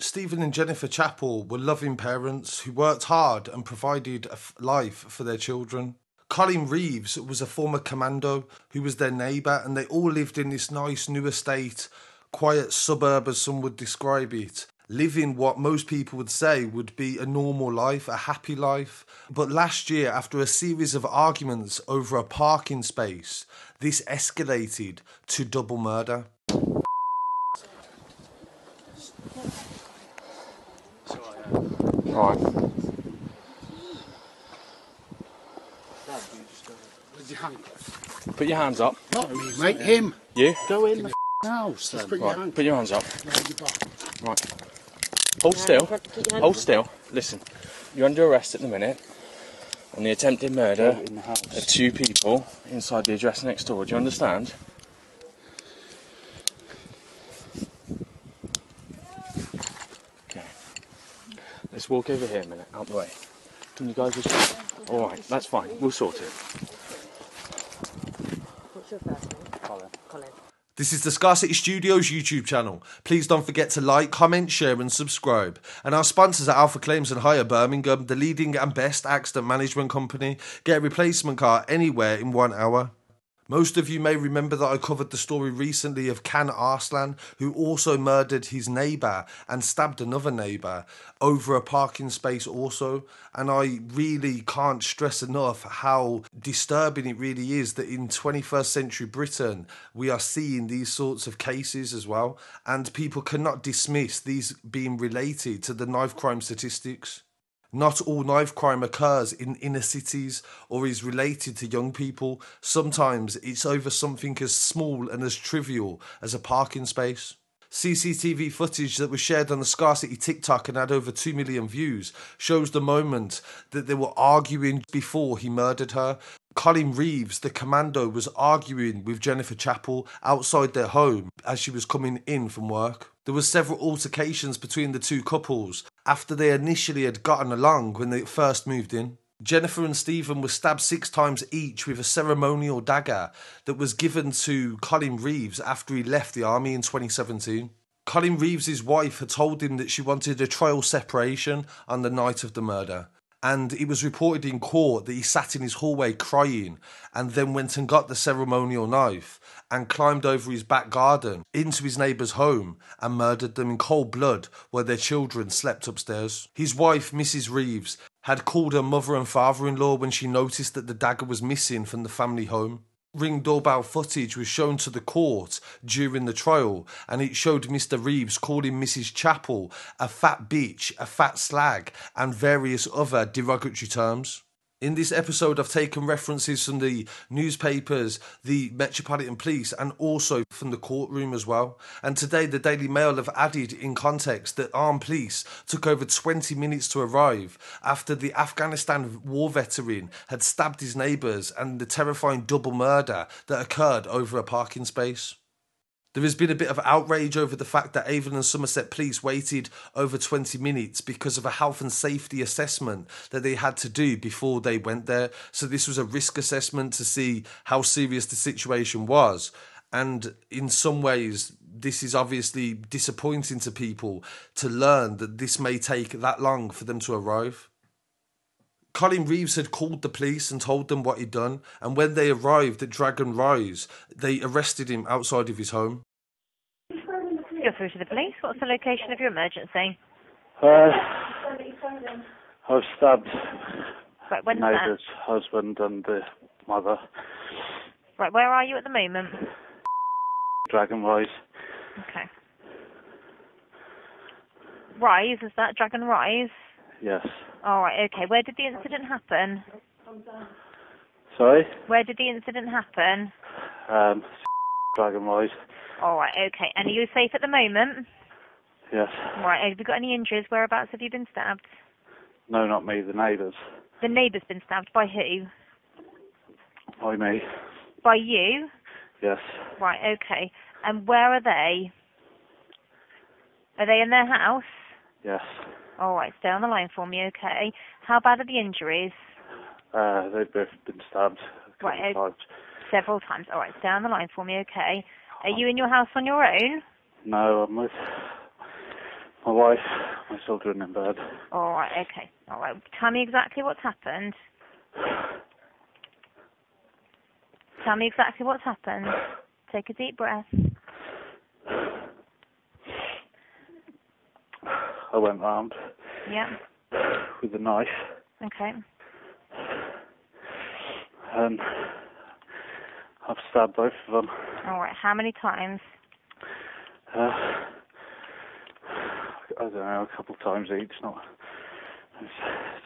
Stephen and Jennifer Chapple were loving parents who worked hard and provided a life for their children. Colin Reeves was a former commando who was their neighbour, and they all lived in this nice new estate, quiet suburb as some would describe it, living what most people would say would be a normal life, a happy life. But last year, after a series of arguments over a parking space, this escalated to double murder. Right. Put your hands up. Not me, mate, him. You? Go in the house then. Right, put your hands up. Right. Hold still. Hold still. Listen, you're under arrest at the minute on the attempted murder of 2 people inside the address next door. Do you understand? Okay. Let's walk over here a minute, out the way. Can you guys just... Alright, that's fine. We'll sort it. What's your first name? Colin. This is the Scarcity Studios YouTube channel. Please don't forget to like, comment, share and subscribe. And our sponsors are Alpha Claims and Hire Birmingham, the leading and best accident management company. Get a replacement car anywhere in 1 hour. Most of you may remember that I covered the story recently of Can Arslan, who also murdered his neighbour and stabbed another neighbour over a parking space also. And I really can't stress enough how disturbing it really is that in 21st century Britain we are seeing these sorts of cases as well, and people cannot dismiss these being related to the knife crime statistics. Not all knife crime occurs in inner cities or is related to young people. Sometimes it's over something as small and as trivial as a parking space. CCTV footage that was shared on the Scarcity TikTok and had over 2 million views shows the moment that they were arguing before he murdered her. Colin Reeves, the commando, was arguing with Jennifer Chapple outside their home as she was coming in from work. There were several altercations between the two couples after they initially had gotten along when they first moved in. Jennifer and Stephen were stabbed 6 times each with a ceremonial dagger that was given to Colin Reeves after he left the army in 2017. Colin Reeves' wife had told him that she wanted a trial separation on the night of the murder. And it was reported in court that he sat in his hallway crying and then went and got the ceremonial knife and climbed over his back garden into his neighbour's home and murdered them in cold blood while their children slept upstairs. His wife, Mrs Reeves, had called her mother and father-in-law when she noticed that the dagger was missing from the family home. Ring doorbell footage was shown to the court during the trial, and it showed Mr Reeves calling Mrs Chapple a fat bitch, a fat slag, and various other derogatory terms. In this episode, I've taken references from the newspapers, the Metropolitan Police, and also from the courtroom as well. And today, the Daily Mail have added in context that armed police took over 20 minutes to arrive after the Afghanistan war veteran had stabbed his neighbours and the terrifying double murder that occurred over a parking space. There has been a bit of outrage over the fact that Avon and Somerset Police waited over 20 minutes because of a health and safety assessment that they had to do before they went there. So this was a risk assessment to see how serious the situation was. And in some ways, this is obviously disappointing to people to learn that this may take that long for them to arrive. Colin Reeves had called the police and told them what he'd done, and when they arrived at Dragon Rise, they arrested him outside of his home. You're through to the police. What's the location of your emergency? I was stabbed. Right, when's Neighbour's that? husband and the mother. Right, where are you at the moment? Dragon Rise. Okay. Rise, is that Dragon Rise? Yes. Alright, okay. Where did the incident happen? Sorry? Where did the incident happen? Dragon Rise. Alright, okay. And are you safe at the moment? Yes. Right, have you got any injuries? Whereabouts have you been stabbed? No, not me, the neighbours. The neighbour's been stabbed. By who? By me. By you? Yes. Right, okay. And where are they? Are they in their house? Yes. Alright, stay on the line for me, okay. How bad are the injuries? They've both been stabbed a couple Right, of times. several times. Alright, stay on the line for me, okay. Are you in your house on your own? No, I'm with My wife, my children in bed. All right, okay. All right. Tell me exactly what's happened. Tell me exactly what's happened. Take a deep breath. I went round Yeah. with a knife Okay. and I've stabbed both of them. All right. How many times? I don't know, a couple of times each, not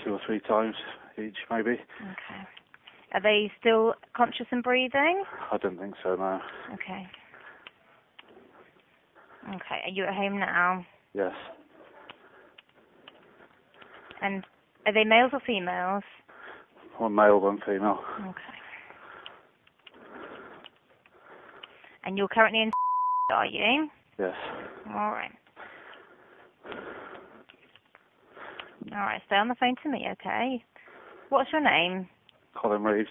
2 or 3 times each, maybe. Okay. Are they still conscious and breathing? I don't think so, no. Okay. Okay. Are you at home now? Yes. And are they males or females? One male, one female. Okay. And you're currently in, are you? Yes. All right. All right. Stay on the phone to me, okay? What's your name? Colin Reeves.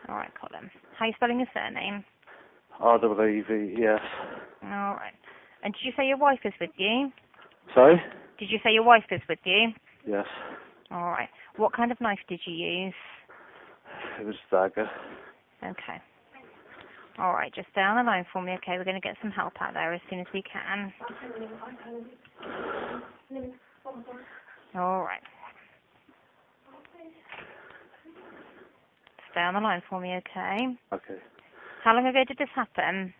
All right, Colin. How are you spelling your surname? R-E-E-V-E-S. All right. And did you say your wife is with you? Sorry? Did you say your wife is with you? Yes. All right. What kind of knife did you use? It was a dagger. Okay. All right. Just stay on the line for me, okay? We're going to get some help out there as soon as we can. All right. Stay on the line for me, okay? Okay. How long ago did this happen?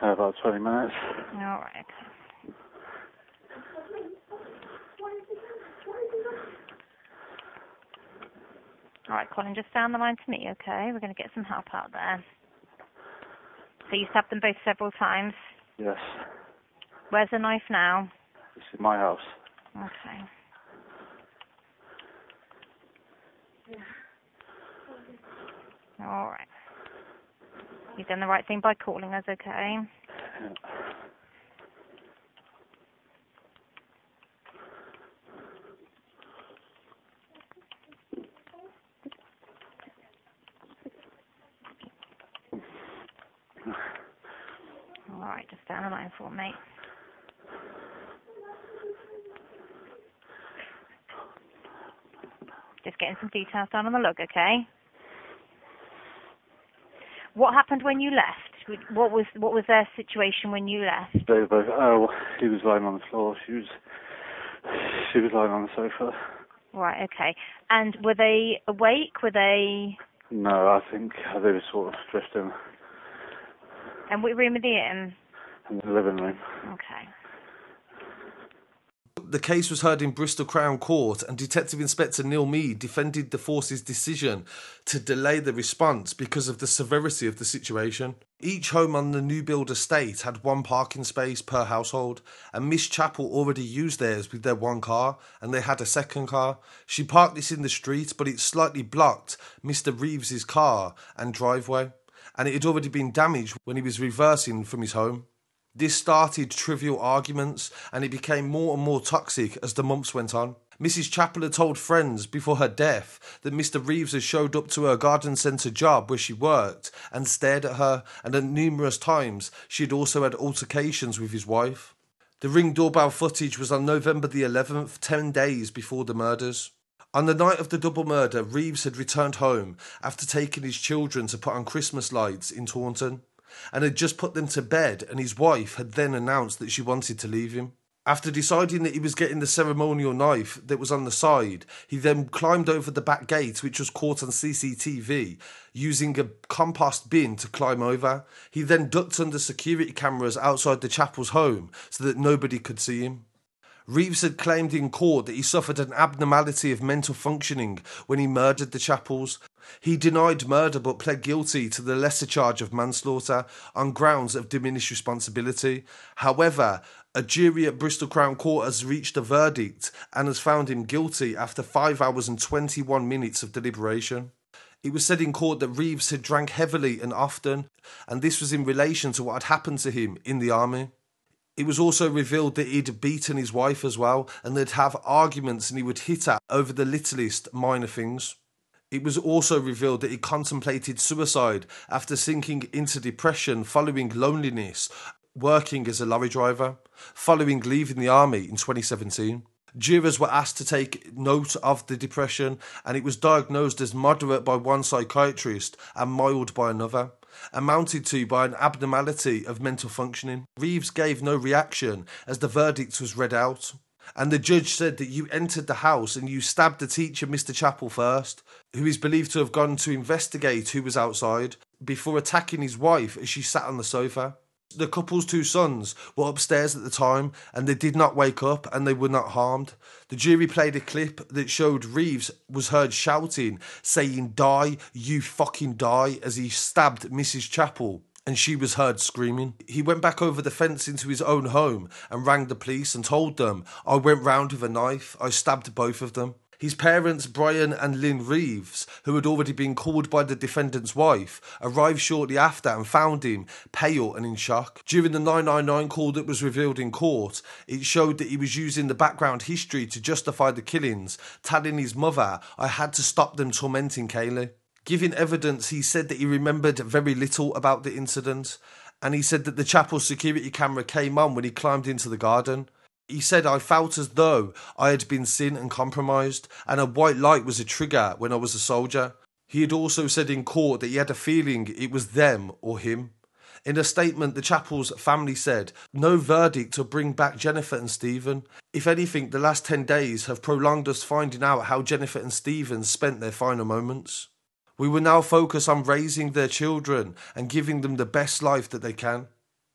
About 20 minutes. All right, okay. All right, Colin, just stay on the line to me, okay? We're going to get some help out there. So you stabbed them both several times. Yes. Where's the knife now? It's in my house. Okay. All right. You've done the right thing by calling us, okay? Yeah. All right, just stay on the line for me. Just getting some details down on the log, okay? What happened when you left? What was their situation when you left? They were both, he was lying on the floor. She was lying on the sofa. Right, okay. And were they awake? Were they... No, I think they were sort of drifting And what room were they in? in the living room. Okay. The case was heard in Bristol Crown Court, and Detective Inspector Neil Mead defended the force's decision to delay the response because of the severity of the situation. Each home on the new build estate had one parking space per household, and Miss Chapple already used theirs with their one car, and they had a second car. She parked this in the street, but it slightly blocked Mr Reeves's car and driveway, and it had already been damaged when he was reversing from his home. This started trivial arguments, and it became more and more toxic as the months went on. Mrs Chapple had told friends before her death that Mr Reeves had showed up to her garden centre job where she worked and stared at her, and at numerous times she had also had altercations with his wife. The Ring doorbell footage was on November the 11th, 10 days before the murders. On the night of the double murder, Reeves had returned home after taking his children to put on Christmas lights in Taunton, and had just put them to bed, and his wife had then announced that she wanted to leave him. After deciding that he was getting the ceremonial knife that was on the side, he then climbed over the back gate, which was caught on CCTV, using a compost bin to climb over. He then ducked under security cameras outside the Chappell's home so that nobody could see him. Reeves had claimed in court that he suffered an abnormality of mental functioning when he murdered the Chappells. He denied murder but pled guilty to the lesser charge of manslaughter on grounds of diminished responsibility. However, a jury at Bristol Crown Court has reached a verdict and has found him guilty after 5 hours and 21 minutes of deliberation. It was said in court that Reeves had drank heavily and often, and this was in relation to what had happened to him in the army. It was also revealed that he'd beaten his wife as well, and they'd have arguments and he would hit her over the littlest minor things. It was also revealed that he contemplated suicide after sinking into depression following loneliness, working as a lorry driver, following leaving the army in 2017. Jurors were asked to take note of the depression, and it was diagnosed as moderate by one psychiatrist and mild by another, amounted to by an abnormality of mental functioning. Reeves gave no reaction as the verdict was read out, and the judge said that you entered the house and you stabbed the teacher, Mr Chapple, first, who is believed to have gone to investigate who was outside, before attacking his wife as she sat on the sofa. The couple's 2 sons were upstairs at the time, and they did not wake up and they were not harmed. The jury played a clip that showed Reeves was heard shouting, saying, "Die, you fucking die," as he stabbed Mrs Chapple, and she was heard screaming. He went back over the fence into his own home and rang the police and told them, "I went round with a knife, I stabbed both of them." His parents, Brian and Lynn Reeves, who had already been called by the defendant's wife, arrived shortly after and found him pale and in shock. During the 999 call that was revealed in court, it showed that he was using the background history to justify the killings, telling his mother, "I had to stop them tormenting Kaylee." Giving evidence, he said that he remembered very little about the incident, and he said that the chapel security camera came on when he climbed into the garden. He said, "I felt as though I had been seen and compromised, and a white light was a trigger when I was a soldier." He had also said in court that he had a feeling it was them or him. In a statement, the Chappell's family said, "No verdict to bring back Jennifer and Stephen. If anything, the last 10 days have prolonged us finding out how Jennifer and Stephen spent their final moments. We will now focus on raising their children and giving them the best life that they can."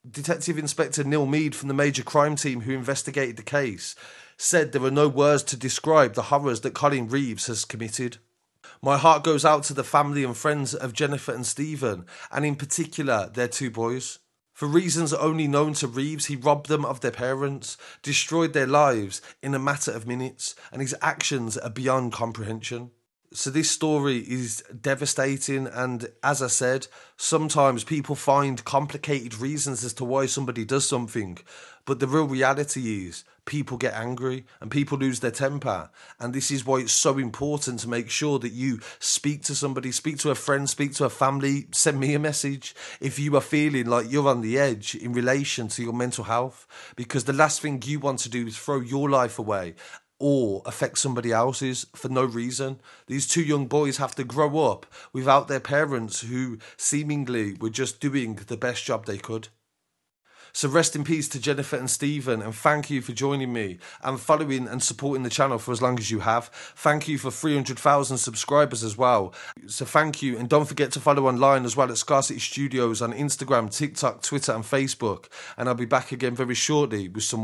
Detective Inspector Neil Mead from the major crime team who investigated the case said there are no words to describe the horrors that Colin Reeves has committed. "My heart goes out to the family and friends of Jennifer and Stephen, and in particular their 2 boys. For reasons only known to Reeves, he robbed them of their parents, destroyed their lives in a matter of minutes, and his actions are beyond comprehension." So this story is devastating, and as I said, sometimes people find complicated reasons as to why somebody does something, but the real reality is people get angry and people lose their temper, and this is why it's so important to make sure that you speak to somebody, speak to a friend, speak to a family, send me a message if you are feeling like you're on the edge in relation to your mental health, because the last thing you want to do is throw your life away or affect somebody else's for no reason. These 2 young boys have to grow up without their parents who seemingly were just doing the best job they could. So rest in peace to Jennifer and Stephen, and thank you for joining me and following and supporting the channel for as long as you have. Thank you for 300,000 subscribers as well. So thank you, and don't forget to follow online as well at Scarcity Studios on Instagram, TikTok, Twitter and Facebook. And I'll be back again very shortly with some